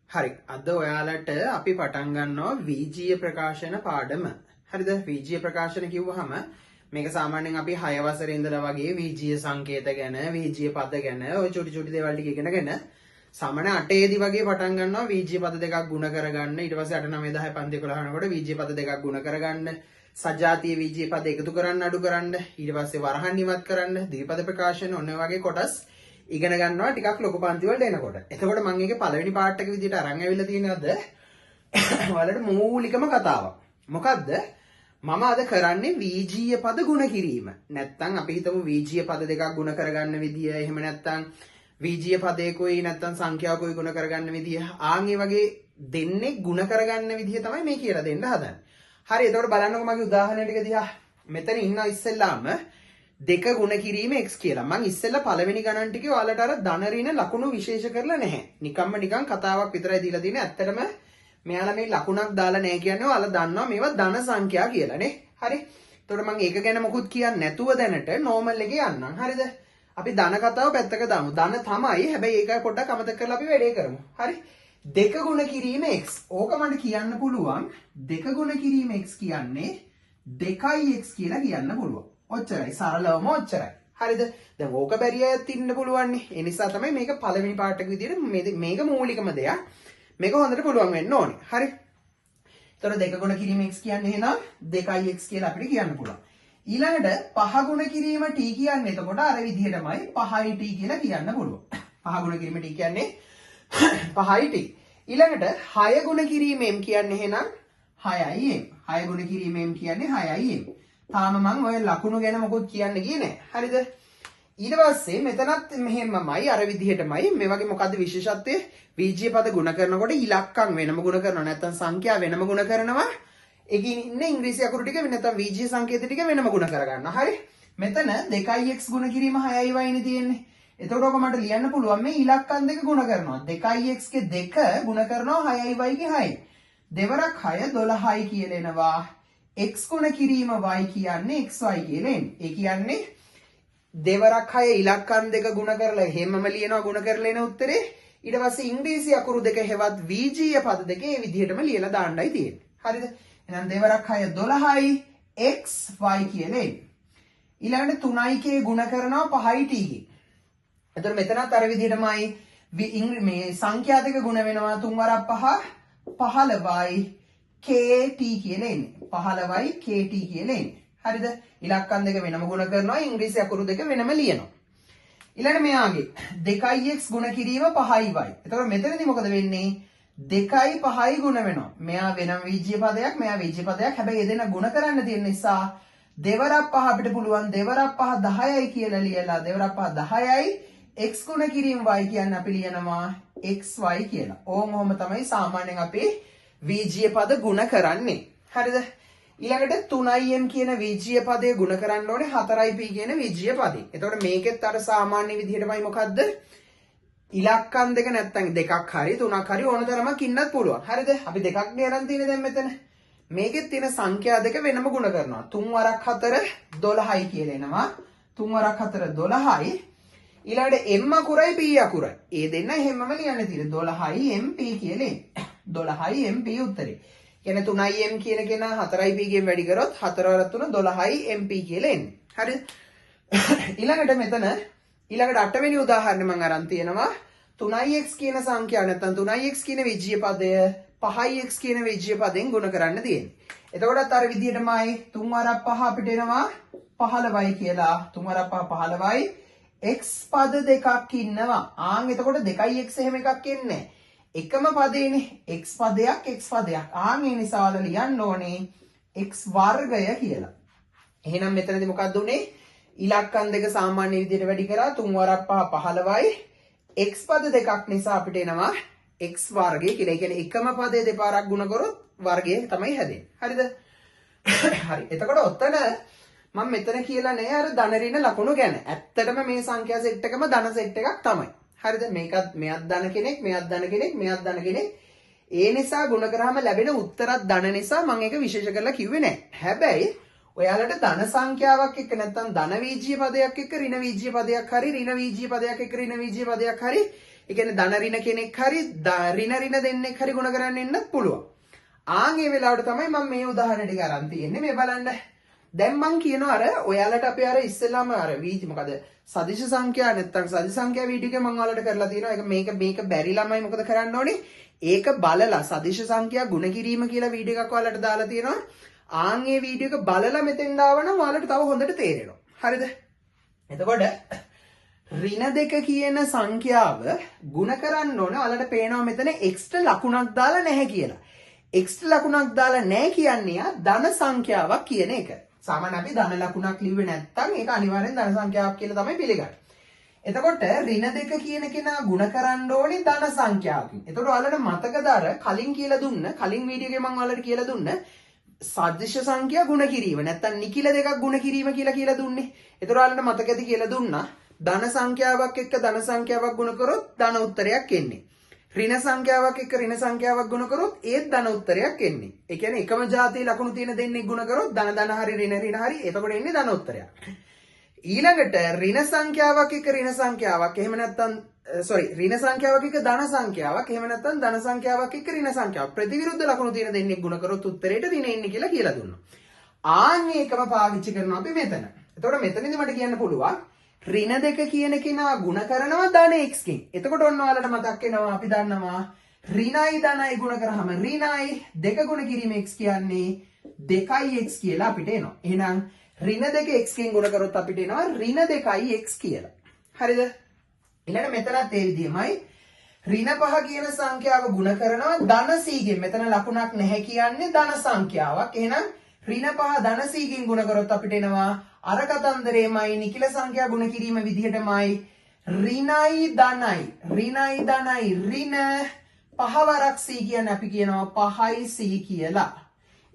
හරි අද ඔයාලට අපි පටන් ගන්නවා වීජීය ප්‍රකාශන පාඩම. හරිද? වීජීය ප්‍රකාශන කිව්වහම මේක සාමාන්‍යයෙන් අපි 6 වසරේ ඉඳලා වගේ වීජීය සංකේත ගැන, වීජීය පද ගැන, ඔය චුටි චුටි දේවල් ටික ඉගෙනගෙන සාමාන්‍ය 8 දී වගේ පටන් ගන්නවා වීජීය පද දෙකක් ගුණ කරගන්න. ඊට පස්සේ 8 9 10 පන්ති 11 වෙනකොට වීජීය පද දෙකක් ගුණ කරගන්න. සජාතීය වීජීය පද එකතු කරන්න අඩු කරන්න. ඊට පස්සේ වරහන් ඉවත් කරන්න. ද්විපද ප්‍රකාශන ඔන්න ඔය වගේ කොටස් ඉගෙන ගන්නවා ටිකක් ලොකු පන්ති වලට එනකොට. එතකොට මම මේකේ පළවෙනි පාර්ට් එක විදිහට අරන් ඇවිල්ලා තියෙනවද? ඔයාලට මූලිකම කතාව. මොකද්ද? මම අද කරන්නේ වීජීය පද ගුණ කිරීම. නැත්තම් අපි හිතමු වීජීය පද දෙකක් ගුණ කරගන්න විදිය. එහෙම නැත්තම් වීජීය පදයකෝයි නැත්තම් සංඛ්‍යාවකෝයි ගුණ කරගන්න විදිය. ආන් මේ වගේ දෙන්නේ ගුණ කරගන්න විදිය තමයි මේ කියලා දෙන්න හදන්නේ. හරි එතකොට බලන්නකො මගේ උදාහරණ ටික දිහා. මෙතන ඉන්න ඉස්සෙල්ලාම දෙක ගුණ කිරීම x කියලා. මම ඉස්සෙල්ලා පළවෙනි ගණන් ටිකේ ඔයාලට අර ධන ඍණ ලකුණු විශේෂ කරලා නැහැ. නිකන් කතාවක් විතරයි දීලා තියෙන්නේ. ඇත්තටම මෙයාලා මේ ලකුණක් දාලා නැහැ කියන්නේ ඔයාලා දන්නවා මේවා ධන සංඛ්‍යා කියලා නේ. හරි. එතකොට මම ඒක ගැන මොකුත් කියන්නේ නැතුව දැනට නෝමල් එකේ යන්නම්. හරිද? අපි ධන කතාව පැත්තක දාමු. ධන තමයි. හැබැයි ඒක පොඩ්ඩක් අමතක කරලා අපි වැඩේ කරමු. හරි. දෙක ගුණ කිරීම x. ඕක මට කියන්න පුළුවන්. දෙක ගුණ කිරීම x කියන්නේ 2x කියලා කියන්න පුළුවන්. ඔච්චරයි සරලවම ඔච්චරයි. හරිද? දැන් ඕක බැරි අයත් ඉන්න පුළුවන් නේ. ඒ නිසා තමයි මේක පළවෙනි පාර්ට් එක විදිහට මේක මූලිකම දෙයක්. මේක හොඳට පුළුවන් වෙන්න ඕනේ. හරි. ඒතර දෙක ගුණ කිරීම x කියන්නේ එහෙනම් 2x කියලා අපිට කියන්න පුළුවන්. ඊළඟට පහ ගුණ කිරීම t කියන්නේ එතකොට අර විදිහටමයි 5t කියලා කියන්න පුළුවන්. පහ ගුණ කිරීම t කියන්නේ 5t. ඊළඟට 6 ගුණ කිරීම m කියන්නේ එහෙනම් 6im. 6 ගුණ කිරීම m කියන්නේ 6im. තාම මම ඔය ලකුණු ගැන මොකුත් කියන්න ගියේ නෑ. හරිද? ඊට පස්සේ මෙතනත් මෙහෙමමයි අර විදිහටමයි මේ වගේ මොකද්ද විශේෂත්වය? වීජීය පද ගුණ කරනකොට ඉලක්කම් වෙනම ගුණ කරනවා නැත්නම් සංඛ්‍යා වෙනම ගුණ කරනවා. ඒකේ ඉන්න ඉංග්‍රීසි අකුරු ටික නැත්නම් වීජීය සංකේත ටික වෙනම ගුණ කරගන්නවා. හරි? මෙතන 2x ගුණ කිරීම 6යි වයිනේ තියෙන්නේ. එතකොට ඔක මට ලියන්න පුළුවන් මේ ඉලක්කම් දෙක ගුණ කරනවා. 2x ගේ 2 ගුණ කරනවා 6යි y ගේ 6යි. දෙවරක් 6 12යි කියලා එනවා. x ගුණ කිරීම y කියන්නේ xy කියලා එන්නේ. ඒ කියන්නේ දෙවරක් 6 ඉලක්කම් දෙක ගුණ කරලා හැමම ලියනවා ගුණ කරලා එන උත්තරේ ඊට පස්සේ ඉංග්‍රීසි අකුරු දෙක හෙවත් වීජීය පද දෙක ඒ විදිහටම ලියලා දාන්නයි තියෙන්නේ. හරිද? එහෙනම් දෙවරක් 6 12යි xy කියලා එන්නේ. ඊළඟට 3යි k ගුණ කරනවා 5යි t ගේ. එතකොට මෙතනත් අර විදිහටමයි මේ සංඛ්‍යා දෙක ගුණ වෙනවා 3 වරක් 5 15යි kt කියලා එන්නේ. 15යි kt කියලා එන්නේ. හරිද? ඉලක්කම් දෙක වෙනම ගුණ කරනවා ඉංග්‍රීසි අකුරු දෙක වෙනම ලියනවා. ඊළඟට මෙයාගේ 2x ගුණ කිරීම 5y. එතකොට මෙතනදී මොකද වෙන්නේ? 2යි 5යි ගුණ වෙනවා. මෙයා වෙනම වීජීය පදයක්, මෙයා වීජීය පදයක්. හැබැයි ඒ දෙන ගුණ කරන්න තියෙන නිසා දෙවරක් 5 අපිට පුළුවන් දෙවරක් 5 10යි කියලා ලියලා දෙවරක් 5 10යි x ගුණ කිරීම y කියන්නේ අපි ලියනවා xy කියලා. ඕම තමයි සාමාන්‍යයෙන් අපි වීජීය පද ගුණ කරන්නේ. හරිද? ඊළඟට 3im කියන වීජීය පදය ගුණ කරන්න ඕනේ 4ip කියන වීජීය පදේ. එතකොට මේකෙත් අර සාමාන්‍ය විදිහටමයි මොකද්ද? ඉලක්කම් දෙක නැත්තම් දෙකක් හරි තුනක් හරි ඕන තරමක් ඉන්නත් පුළුවන්. හරිද? අපි දෙකක් නේ අරන් තියෙන්නේ දැන් මෙතන. මේකෙත් තියෙන සංඛ්‍යා දෙක වෙනම ගුණ කරනවා. 3 වරක් 4 12යි කියලා එනවා. 3 වරක් 4 12යි. ඊළඟට m අකුරයි p අකුරයි. ඒ දෙන්න හැමම ලියන්න තියෙන්නේ 12යි mp කියලා එන්නේ. 12යි mp උත්තරේ. කියන්නේ 3im කියන කෙනා 4ip ගෙන් වැඩි කරොත් 4 වරක් 3 12යි mp කියලා එන්නේ. හරිද? ඊළඟට මෙතන ඊළඟට 8 වෙනි උදාහරණය මම අරන් තියෙනවා 3x කියන සංඛ්‍යාව නැත්නම් 3x කියන විජ්ජීය පදය 5x කියන විජ්ජීය පදයෙන් ගුණ කරන්න තියෙන්නේ. එතකොටත් අර විදිහටමයි 3 වරක් 5 අපිට එනවා 15යි කියලා. 3 වරක් 5 15යි x පද දෙකක් ඉන්නවා. ආන් එතකොට 2x එහෙම එකක් එන්නේ නැහැ. එකම පදේනේ x පදයක් x පදයක්. ආන් ඒ නිසා වල ලියන්න ඕනේ x වර්ගය කියලා. එහෙනම් මෙතනදී මොකක්ද උනේ? ඉලක්කම් දෙක සාමාන්‍ය විදිහට වැඩි කරා 3 වරක් 5 15යි x පද දෙකක් නිසා අපිට එනවා x වර්ගය කියලා. ඒ කියන්නේ එකම පදේ දෙපාරක් ගුණ කරොත් වර්ගය තමයි හැදෙන්නේ. හරිද? හරි. එතකොට ඔතන මම මෙතන කියලා නෑ අර ධන ඍණ ලකුණු ගැන. ඇත්තටම මේ සංඛ්‍යා සෙට් එකම ධන සෙට් එකක් තමයි. හරිද? මේකත් මෙයක් ධන කෙනෙක්, මෙයක් ධන කෙනෙක්, මෙයක් ධන කෙනෙක්. ඒ නිසා ගුණ කරාම ලැබෙන උත්තරත් ධන නිසා මම ඒක විශේෂ කරලා කිව්වේ නෑ. හැබැයි ඔයාලට ධන සංඛ්‍යාවක් එක්ක නැත්නම් ධන වීජීය පදයක් එක්ක ඍණ වීජීය පදයක් හරි ඍණ වීජීය පදයක් එක්ක ඍණ වීජීය පදයක් හරි ඒ කියන්නේ ධන ඍණ කෙනෙක් හරි ඍණ දෙන්නෙක් හරි ගුණ කරන්න එන්නත් පුළුවන්. ආන් ඒ වෙලාවට තමයි මම මේ උදාහරණ ටික අරන් තියෙන්නේ. මේ බලන්න. දැන් මං කියනවා අර ඔයාලට අපි අර ඉස්සෙල්ලාම අර මොකද සදිශ සංඛ්‍යා නැත්තම් සදිශ සංඛ්‍යා වීඩියෝ එක මං ඔයාලට කරලා තියෙනවා. ඒක මේක බැරි ළමයි මොකද කරන්න ඕනේ? ඒක බලලා සදිශ සංඛ්‍යා ගුණ කිරීම කියලා වීඩියෝ එකක් ඔයාලට දාලා තියෙනවා. ආන් ඒ වීඩියෝ එක බලලා මෙතෙන් ආවනම් ඔයාලට තව හොඳට තේරෙනවා. හරිද? එතකොට ඍණ දෙක කියන සංඛ්‍යාව ගුණ කරන්න ඕන. ඔයාලට පේනවා මෙතන x ලකුණක් දාලා නැහැ කියලා. x ලකුණක් දාලා නැහැ කියන්නේ ධන සංඛ්‍යාවක් කියන එක. සාමාන්‍ය අපි ධන ලකුණක් ලිව්වේ නැත්නම් ඒක අනිවාර්යෙන් ධන සංඛ්‍යාවක් කියලා තමයි පිළිගන්නේ. එතකොට ඍණ දෙක කියන කෙනා ගුණ කරන්න ඕනේ ධන සංඛ්‍යාවකින්. එතකොට ඔයාලට මතකද අර කලින් කියලා දුන්න කලින් වීඩියෝ එකේ මම ඔයාලට කියලා දුන්න සදිශ සංඛ්‍යා ගුණ කිරීම නැත්නම් නිකිල දෙකක් ගුණ කිරීම කියලා දුන්නේ. එතකොට ඔයාලට මතකද කියලා දුන්නා ධන සංඛ්‍යාවක් එක්ක ධන සංඛ්‍යාවක් ගුණ කරොත් ධන උත්තරයක් එන්නේ. ඍණ සංඛ්‍යාවක් එක්ක ඍණ සංඛ්‍යාවක් ගුණ කරොත් ඒත් ධන උත්තරයක් එන්නේ. ඒ කියන්නේ එකම ජාතියේ ලකුණු තියෙන දෙන්නෙක් ගුණ කරොත් ධන හරි ඍණ හරි එතකොට එන්නේ ධන උත්තරයක්. ඊළඟට ඍණ සංඛ්‍යාවක් එක්ක ඍණ සංඛ්‍යාවක් එහෙම නැත්නම් ඍණ සංඛ්‍යාවක් එක්ක ධන සංඛ්‍යාවක් එහෙම නැත්නම් ධන සංඛ්‍යාවක් එක්ක ඍණ සංඛ්‍යාවක් ප්‍රතිවිරුද්ධ ලකුණු තියෙන දෙන්නෙක් ගුණ කරොත් උත්තරේට ඍණ එන්නේ කියලා දුන්නා. ආන් ඒකම පාවිච්චි කරනවා අපි මෙතන. එතකොට මෙතනදී මට කියන්න පුළුවන් ඍණ දෙක කියන කෙනා ගුණ කරනවා ධන x කින්. එතකොට ඔන්න ඔයාලට මතක් වෙනවා අපි දන්නවා ඍණයි ධනයි ගුණ කරාම ඍණයි දෙක ගුණ කිරීම x කියන්නේ 2x කියලා අපිට එනවා. එහෙනම් ඍණ දෙක x කින් ගුණ කරොත් අපිට එනවා ඍණ 2x කියලා. හරිද? ඊළඟ මෙතනත් ඒ විදිහමයි ඍණ 5 කියන සංඛ්‍යාව ගුණ කරනවා ධන c කින්. මෙතන ලකුණක් නැහැ කියන්නේ ධන සංඛ්‍යාවක්. එහෙනම් ඍණ 5 ධන c කින් ගුණ කරොත් අපිට එනවා අර කතන්දරේමයි නිකිල සංඛ්‍යා ගුණ කිරීම විදිහටමයි ඍණයි ධනයි ඍණ 5 වරක් c කියන්නේ අපි කියනවා 5යි c කියලා.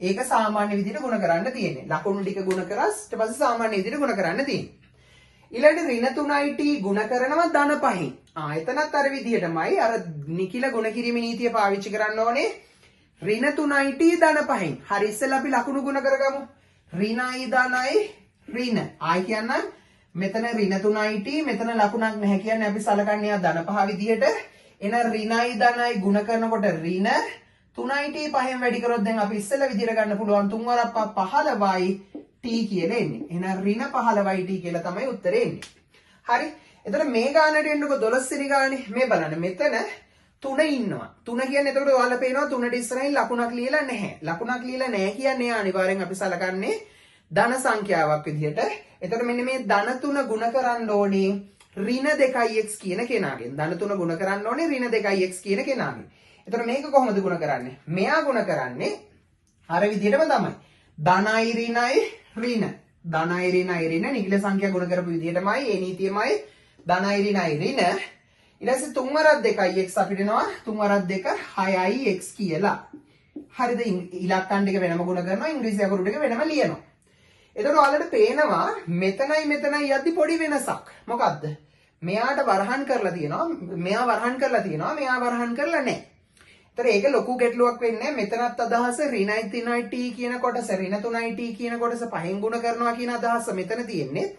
ඒක සාමාන්‍ය විදිහට ගුණ කරන්න තියෙන්නේ. ලකුණු ටික ගුණ කරා ඊට පස්සේ සාමාන්‍ය විදිහට ගුණ කරන්න තියෙන්නේ. ඊළඟට ඍණ 3යි t ගුණ කරනවා ධන 5න්. එතනත් අර විදිහටමයි අර නිකිල ගුණ කිරීමේ නීතිය පාවිච්චි කරන්න ඕනේ. ඍණ 3යි t ධන 5න්. හරි ඉස්සෙල්ලා අපි ලකුණු ගුණ කරගමු. ඍණයි ධනයි ඍණ. කියන්නම් මෙතන ඍණ 3යි t මෙතන ලකුණක් නැහැ කියන්නේ අපි සලකන්නේ ධන 5 විදිහට. එන ඍණයි ධනයි ගුණ කරනකොට ඍණ 3යි t 5න් වැඩි කරොත් දැන් අපි ඉස්සෙල්ලා විදිහට ගන්න පුළුවන් 3 වරක් 15යි t කියලා එන්නේ. එහෙනම් ඍණ 15යි t කියලා තමයි උත්තරේ එන්නේ. හරි. එතකොට මේ ගානට එන්නකො 12 වෙනි ගානේ. මේ බලන්න මෙතන 3 ඉන්නවා. 3 කියන්නේ එතකොට ඔයාලා පේනවා 3ට ඉස්සරහින් ලකුණක් ලියලා නැහැ. ලකුණක් ලියලා නැහැ කියන්නේ අනිවාර්යෙන් අපි සලකන්නේ ධන සංඛ්‍යාවක් විදිහට. එතකොට මෙන්න මේ ධන 3 ගුණ කරන්න ඕනේ ඍණ 2x කියන කෙනාගෙන්. ධන 3 ගුණ කරන්න ඕනේ ඍණ 2x කියන කෙනාගෙන්. එතකොට මේක කොහොමද ගුණ කරන්නේ? මෙයා ගුණ කරන්නේ අර විදිහටම තමයි. ධනයි ඍණයි ඍණ. ධනයි ඍණයි ඍණ නිකිල සංඛ්‍යා ගුණ කරපු විදිහටමයි ඒ නීතියමයි ධනයි ඍණයි ඍණ. ඊට පස්සේ 3 වරක් 2x අපිට එනවා 3 වරක් 2 6යි x කියලා. හරිද? ඉලක්කම් ටික වෙනම ගුණ කරනවා ඉංග්‍රීසි අකුරු ටික වෙනම ලියනවා. එතකොට ඔයාලට පේනවා මෙතනයි යද්දි පොඩි වෙනසක්. මොකද්ද? මෙයාට වරහන් කරලා තියෙනවා, මෙයා වරහන් කරලා තියෙනවා, මෙයා වරහන් කරලා නැහැ. ඒතර ඒක ලොකු ගැටලුවක් වෙන්නේ. මෙතනත් අදහස ඍණයි 3යි t කියන කොටස ඍණ 3යි t කියන කොටස පහෙන් ගුණ කරනවා කියන අදහස මෙතන තියෙන්නේ.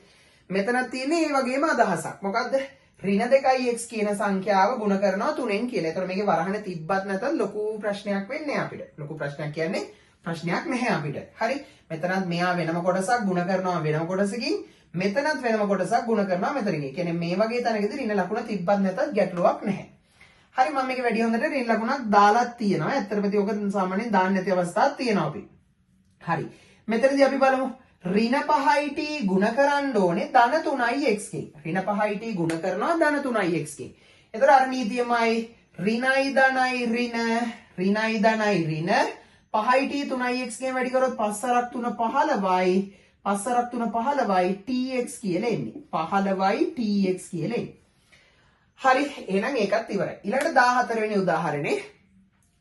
මෙතනත් තියෙන්නේ මේ වගේම අදහසක්. මොකද්ද? ඍණ 2x කියන සංඛ්‍යාව ගුණ කරනවා 3න් කියලා. ඒතර මේකේ වරහන තිබ්බත් නැතත් ලොකු ප්‍රශ්නයක් වෙන්නේ අපිට. ලොකු ප්‍රශ්නයක් කියන්නේ ප්‍රශ්නයක් නැහැ අපිට. හරි. මෙතනත් මෙයා වෙනම කොටසක් ගුණ කරනවා වෙනම කොටසකින්. මෙතනත් වෙනම කොටසක් ගුණ කරනවා මෙතනකින්. ඒ කියන්නේ මේ වගේ තැනකදී ඍණ ලකුණ තිබ්බත් නැතත් ගැටලුවක් නැහැ. හරි මම මේක වැඩි හොඳට ඍණ ලකුණක් දාලා තියෙනවා. ඇත්තටම ඔක සාමාන්‍යයෙන් දාන්න නැති අවස්ථාවක් තියෙනවා අපි. හරි. මෙතනදී අපි බලමු ඍණ 5යි t ගුණ කරන්න ඕනේ ධන 3යි x කින්. ඍණ 5යි t ගුණ කරනවා ධන 3යි x කින්. එතකොට අර නීතියමයි ඍණයි ධනයි ඍණ ඍණයි ධනයි ඍණ 5යි t 3යි x කින් වැඩි කරොත් 5 වරක් 3 15යි 5 වරක් 3 15යි tx කියලා එන්නේ. 15යි tx කියලා එන්නේ. හරි එහෙනම් ඒකත් ඉවරයි. ඊළඟට 14 වෙනි උදාහරණේ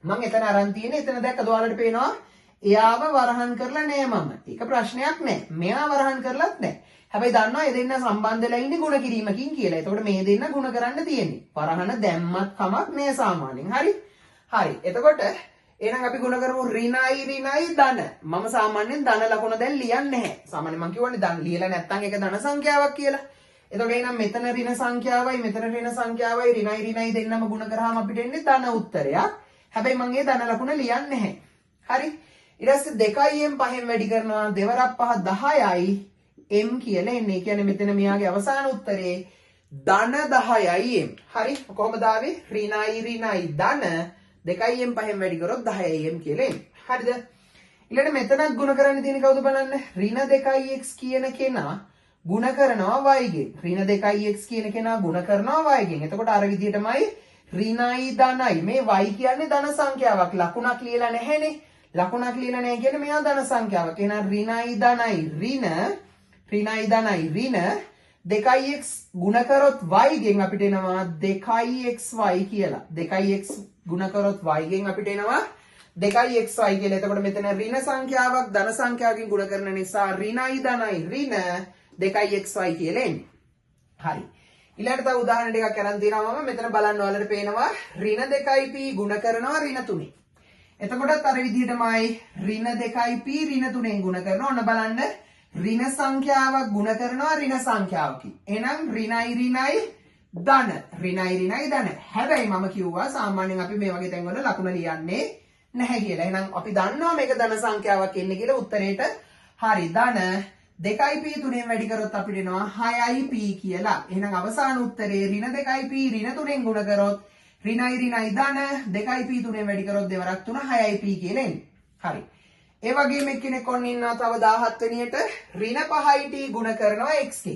මම එතන අරන් තියෙන්නේ. එතන දැක්කද ඔයාලට පේනවා එයාව වරහන් කරලා නෑ මම. ඒක ප්‍රශ්නයක් නෑ. මෙයා වරහන් කරලත් නෑ. හැබැයි දන්නවා මේ දෙන්න සම්බන්ධ වෙලා ඉන්නේ ಗುಣ කිරීමකින් කියලා. එතකොට මේ දෙන්න ಗುಣ කරන්න තියෙන්නේ. වරහන දැම්මත් කමක් නෑ සාමාන්‍යයෙන්. හරි? හරි. එතකොට එහෙනම් අපි ಗುಣ කරමු ඍණයි ධන. මම සාමාන්‍යයෙන් ධන ලකුණ දැන් ලියන්නේ නැහැ. සාමාන්‍යයෙන් මම කියවනේ ධන ලියලා නැත්නම් ඒක ධන සංඛ්‍යාවක් කියලා. එතකොට එහෙනම් මෙතන ඍණ සංඛ්‍යාවයි මෙතන ඍණ සංඛ්‍යාවයි ඍණයි දෙන්නම ගුණ කරාම අපිට එන්නේ ධන උත්තරයක්. හැබැයි මම ඒ ධන ලකුණ ලියන්නේ නැහැ. හරි. ඊට පස්සේ 2න් 5න් වැඩි කරනවා 2 වරක් 5 10යි m කියලා එන්නේ. ඒ කියන්නේ මෙතන මෙයාගේ අවසාන උත්තරේ ධන 10යි m. හරි. කොහොමද ආවේ? ඍණයි ධන 2න් 5න් වැඩි කරොත් 10යි m කියලා එන්නේ. හරිද? ඊළඟට මෙතනත් ගුණ කරන්න තියෙන කවුද බලන්න? ඍණ 2x කියන කෙනා ගුණ කරනවා y ගෙන්. ඍණ 2x කියන කෙනා ගුණ කරනවා y ගෙන්. එතකොට අර විදිහටමයි ඍණයි ධනයි. මේ y කියන්නේ ධන සංඛ්‍යාවක්. ලකුණක් ලියලා නැහැනේ. ලකුණක් ලියලා නැහැ කියන්නේ මෙයා ධන සංඛ්‍යාවක්. එහෙනම් ඍණයි ධනයි 2x ගුණ කරොත් y ගෙන් අපිට එනවා 2xy කියලා. 2x ගුණ කරොත් y ගෙන් අපිට එනවා 2xy කියලා. එතකොට මෙතන ඍණ සංඛ්‍යාවක් ධන සංඛ්‍යාවකින් ගුණ කරන නිසා ඍණයි ධනයි 2xy කියලා එන්නේ. හරි. ඊළඟට තව උදාහරණ ටිකක් අරන් තියනවා මම. මෙතන බලන්න ඔයාලට පේනවා ඍණ 2p ගුණ කරනවා ඍණ 3. එතකොටත් අර විදිහටමයි ඍණ 2p ඍණ 3ෙන් ගුණ කරනවා. ඔන්න බලන්න ඍණ සංඛ්‍යාවක් ගුණ කරනවා ඍණ සංඛ්‍යාවකින්. එහෙනම් ඍණයි ධන. හැබැයි මම කිව්වා සාමාන්‍යයෙන් අපි මේ වගේ තැන්වල ලකුණ ලියන්නේ නැහැ කියලා. එහෙනම් අපි දන්නවා මේක ධන සංඛ්‍යාවක් එන්නේ කියලා උත්තරේට. හරි. ධන 2p 3ෙන් වැඩි කරොත් අපිට එනවා 6ip කියලා. එහෙනම් අවසාන උත්තරේ ඍණ 2p ඍණ 3ෙන් ගුණ කරොත් ඍණයි ධන 2p 3ෙන් වැඩි කරොත් දෙවරක් 3 6ip කියලා එන්නේ. හරි. ඒ වගේම එක්කෙනෙක් ඔන්න ඉන්නවා තව 17 වෙනියට ඍණ 5it ගුණ කරනවා xk.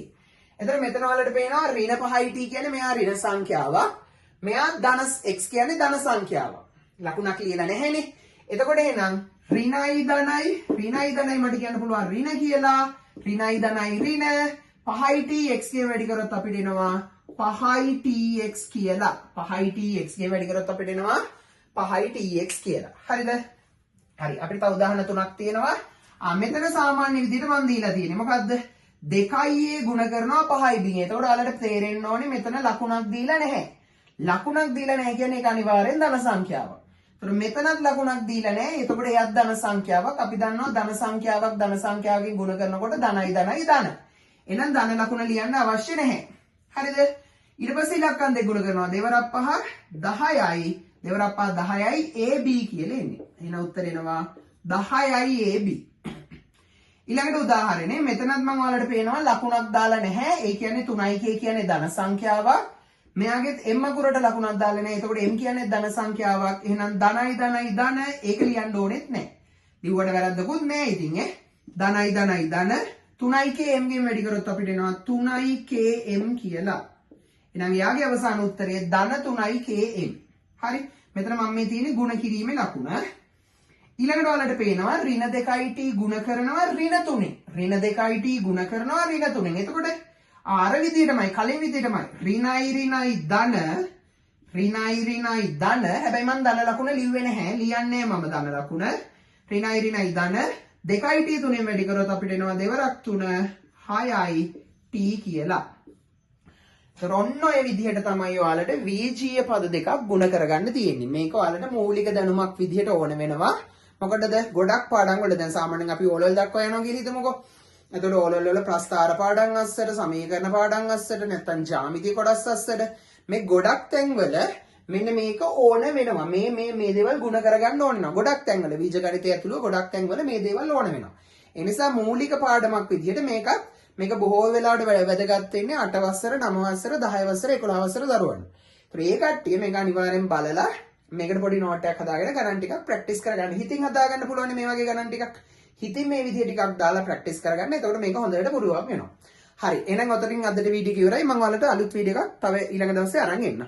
එතකොට මෙතන වලට පේනවා ඍණ 5it කියන්නේ මෙයා ඍණ සංඛ්‍යාවක්. මෙයා ධන x කියන්නේ ධන සංඛ්‍යාවක්. ලකුණක් ලියලා නැහැනේ. එතකොට එහෙනම් ඍණයි ධනයි මට කියන්න පුළුවන් ඍණ කියලා. ඍණයි ධනයි ඍණ 5it x ගේ වැඩි කරොත් අපිට එනවා 5tx කියලා. 5tx ගේ වැඩි කරොත් අපිට එනවා 5tx කියලා. හරිද? හරි. අපිට තව උදාහරණ තුනක් තියෙනවා. මෙතන සාමාන්‍ය විදිහට මම දීලා තියෙන්නේ. මොකද්ද? 2a ගුණ කරනවා 5b. එතකොට ඔයාලට තේරෙන්න ඕනේ මෙතන ලකුණක් දීලා නැහැ. ලකුණක් දීලා නැහැ කියන්නේ ඒක අනිවාර්යෙන් ධන සංඛ්‍යාවක්. ඒතර මෙතනත් ලකුණක් දීලා නැහැ. එතකොට එයත් ධන සංඛ්‍යාවක්. අපි දන්නවා ධන සංඛ්‍යාවකින් ගුණ කරනකොට ධන. එහෙනම් ධන ලකුණ ලියන්න අවශ්‍ය නැහැ. හරිද? ඊට පස්සේ ඉලක්කම් දෙක ගුණ කරනවා. 2 වරක් 5 10යි. 2 වරක් 5 10යි ab කියලා එන්නේ. එහෙනම් උත්තර එනවා 10යි ab. ඊළඟට උදාහරණේ මෙතනත් මම ඔයාලට පේනවා ලකුණක් දාලා නැහැ. ඒ කියන්නේ 3k කියන්නේ ධන සංඛ්‍යාවක්. මෙයාගෙත් m අකුරට ලකුණක් දාලා නැහැ. එතකොට m කියන්නේ ධන සංඛ්‍යාවක්. එහෙනම් ධන ඒක ලියන්න ඕනෙත් නැහැ. ලිව්වට වැරද්දකුත් නැහැ ඉතින් ධන 3k m ගෙන් වැඩි කරොත් අපිට එනවා 3k m කියලා. එහෙනම් යාගේ අවසාන උත්තරය ධන 3k m. හරි. මෙතන මම මේ තියෙන්නේ ගුණ කිරීමේ ලකුණ. ඊළඟට ඔයාලට පේනවා ඍණ 2it ගුණ කරනවා ඍණ 3. ඍණ 2it ගුණ කරනවා ඍණ 3. එතකොට ආර විදියටමයි කලින් විදියටමයි ඍණයි ධන හැබැයි මම ධන ලකුණ ලිව්වේ නැහැ. ලියන්නේ මම ධන ලකුණ. ඍණයි ධන 2it 3ෙන් වැඩි කරොත් අපිට එනවා දෙවරක් 3 6යි t කියලා. ඔන්න ඔය විදිහට තමයි ඔයාලට වීජීය පද දෙකක් ගුණ කරගන්න තියෙන්නේ. මේක ඔයාලට මූලික දැනුමක් විදිහට ඕන වෙනවා. මොකටද? ගොඩක් පාඩම් වල දැන් සාමාන්‍යයෙන් අපි ඕලෙවල් දක්වා යනවා කියලා හිතමුකෝ. එතකොට ඕලෙවල් වල ප්‍රස්ථාර පාඩම් අස්සට, සමීකරණ පාඩම් අස්සට, නැත්නම් ජ්‍යාමිති කොටස් අස්සට මේ ගොඩක් තැන්වල මෙන්න මේක ඕන වෙනවා. මේ දේවල් ගුණ කරගන්න ඕන වෙනවා. ගොඩක් තැන්වල බීජගණිතය ඇතුළු ගොඩක් තැන්වල මේ දේවල් ඕන වෙනවා. ඒ නිසා මූලික පාඩමක් විදිහට මේක බොහෝ වෙලාවට වැදගත් වෙන්නේ 8 වසර 9 වසර 10 වසර 11 වසර දරුවන්ට. ඒත් ඒ කට්ටිය මේක අනිවාර්යෙන් බලලා මේකට පොඩි නෝට් එකක් හදාගෙන ගණන් ටිකක් ප්‍රැක්ටිස් කරගන්න. හිතින් හදාගන්න පුළුවන් මේ වගේ ගණන් ටිකක්. හිතින් මේ විදිහ ටිකක් දාලා ප්‍රැක්ටිස් කරගන්න. එතකොට මේක හොඳට පුරුවක් වෙනවා. හරි. එහෙනම් ඔතනින් අදට වීඩියෝ එක ඉවරයි. මම ඔයාලට අලුත් වීඩියෝ එකක් තව ඊළඟ දවසේ අරන් එන්නම්.